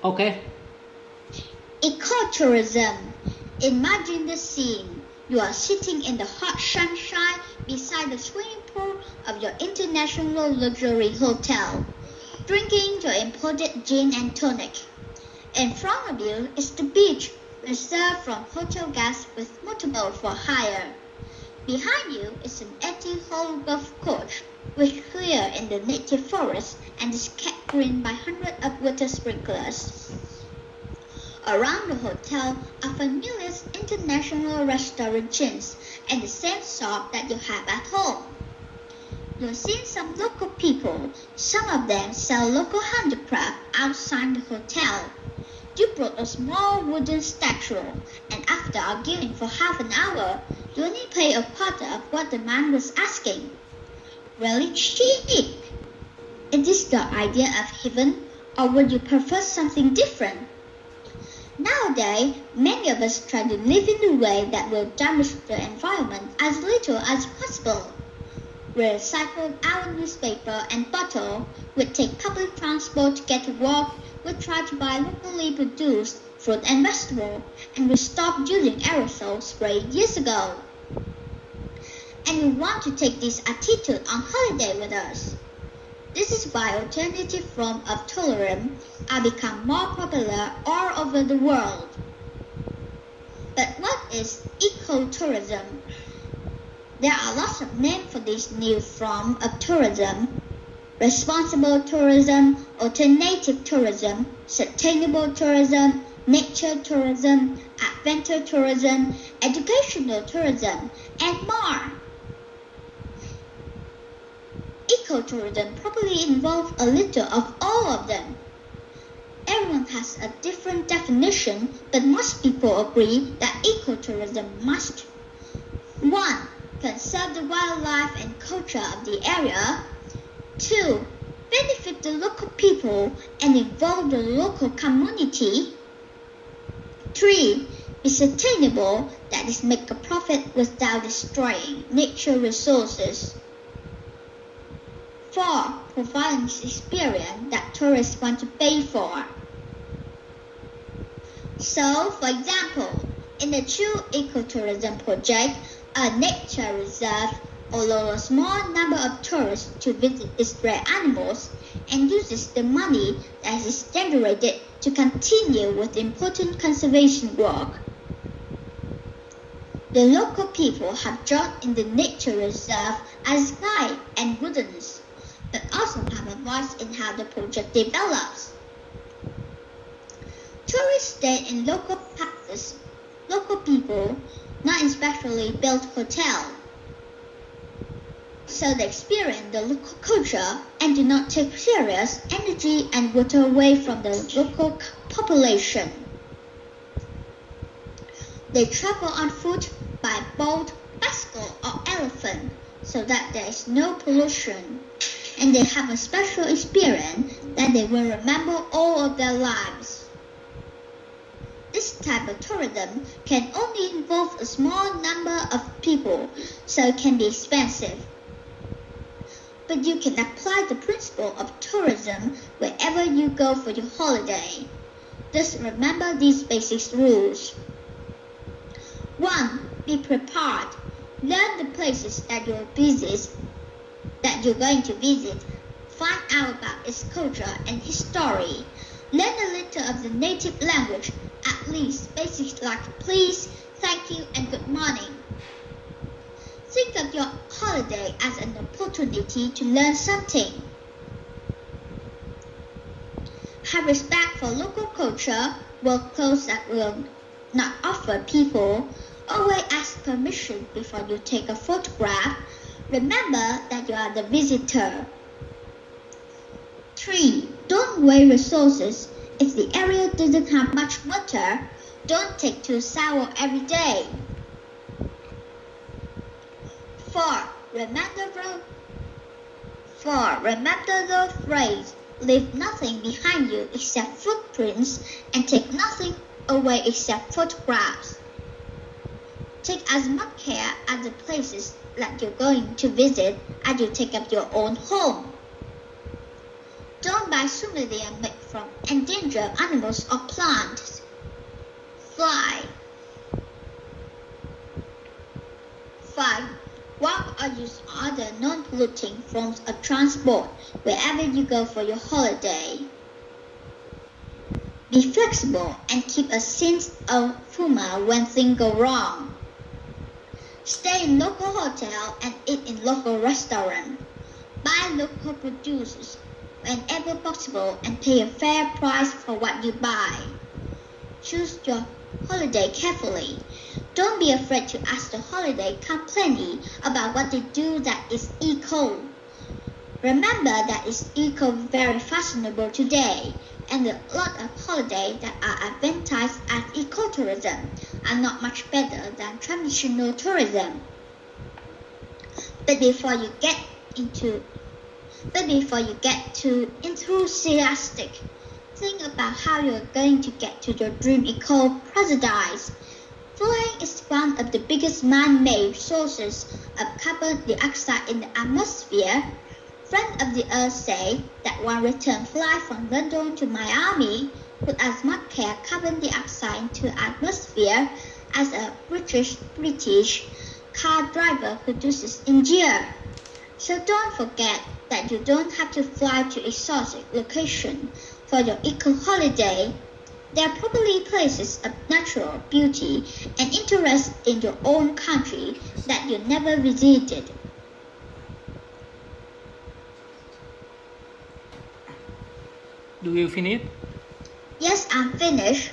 Okay. Ecotourism. Imagine the scene. You are sitting in the hot sunshine beside the swimming pool of your international luxury hotel, drinking your imported gin and tonic. In front of you is the beach, reserved from hotel guests with motorboat for hire. Behind you is an 80-hole golf course, which clear in the native forest and is kept green by hundreds of water sprinklers. Around the hotel are familiar international restaurant chains and the same shop that you have at home. You'll see some local people. Some of them sell local handicraft outside the hotel. You brought a small wooden statue, and after arguing for half an hour, you only pay a quarter of what the man was asking. Really cheap! Is this the idea of heaven, or would you prefer something different? Nowadays, many of us try to live in a way that will damage the environment as little as possible. We recycle our newspaper and bottle, we take public transport to get to work, we try to buy locally produced fruit and vegetable, and we stopped using aerosol spray years ago. And we want to take this attitude on holiday with us. This is why alternative forms of tourism are become more popular all over the world. But what is ecotourism? There are lots of names for this new form of tourism: responsible tourism, alternative tourism, sustainable tourism, nature tourism, adventure tourism, educational tourism, and more. Ecotourism probably involves a little of all of them. Everyone has a different definition, but most people agree that ecotourism must 1. Conserve the wildlife and culture of the area. 2. Benefit the local people and involve the local community. 3. Be sustainable, that is, make a profit without destroying nature resources. 4. Provide an experience that tourists want to pay for. So, for example, in the True Ecotourism Project, a nature reserve allows a small number of tourists to visit its rare animals and uses the money that is generated to continue with important conservation work. The local people have joined in the nature reserve as guides and wardens, but also have a voice in how the project develops. Tourists stay in local places, local people, not in specially built hotels. So they experience the local culture and do not take serious energy and water away from the local population. They travel on foot, by boat, bicycle, or elephant, so that there is no pollution, and they have a special experience that they will remember all of their lives. This type of tourism can only involve a small number of people, so it can be expensive. But you can apply the principle of tourism wherever you go for your holiday. Just remember these basic rules. 1. Be prepared. Learn the places that you're going to visit. Find out about its culture and history. Learn a little of the native language, at least basics like please, thank you, and good morning. Think of your holiday as an opportunity to learn something. Have respect for local culture, wear clothes that will not offer people. Always ask permission before you take a photograph. Remember that you are the visitor. 3. Don't waste resources. If the area doesn't have much water, don't take to a shower every day. 4. Remember the phrase, leave nothing behind you except footprints and take nothing away except photographs. Take as much care of the places that you're going to visit as you take of your own home. Don't buy fly swimmingly and made from endangered animals or plants. Fly. 5. Walk or use other non-polluting forms of transport wherever you go for your holiday. Be flexible and keep a sense of humor when things go wrong. Stay in local hotels and eat in local restaurants. Buy local produce whenever possible and pay a fair price for what you buy. Choose your holiday carefully. Don't be afraid to ask the holiday company about what they do that is eco. Remember that is eco very fashionable today, and a lot of holidays that are advertised as ecotourism are not much better than traditional tourism. But before you get too enthusiastic, think about how you're going to get to your dream eco-paradise. Flying is one of the biggest man-made sources of carbon dioxide in the atmosphere. Friends of the Earth say that one return flight from London to Miami put as much carbon dioxide into the atmosphere as a British car driver produces in a year. So don't forget that you don't have to fly to exotic locations for your eco-holiday. There are probably places of natural beauty and interest in your own country that you never visited. Do you finish? Yes, I'm finished.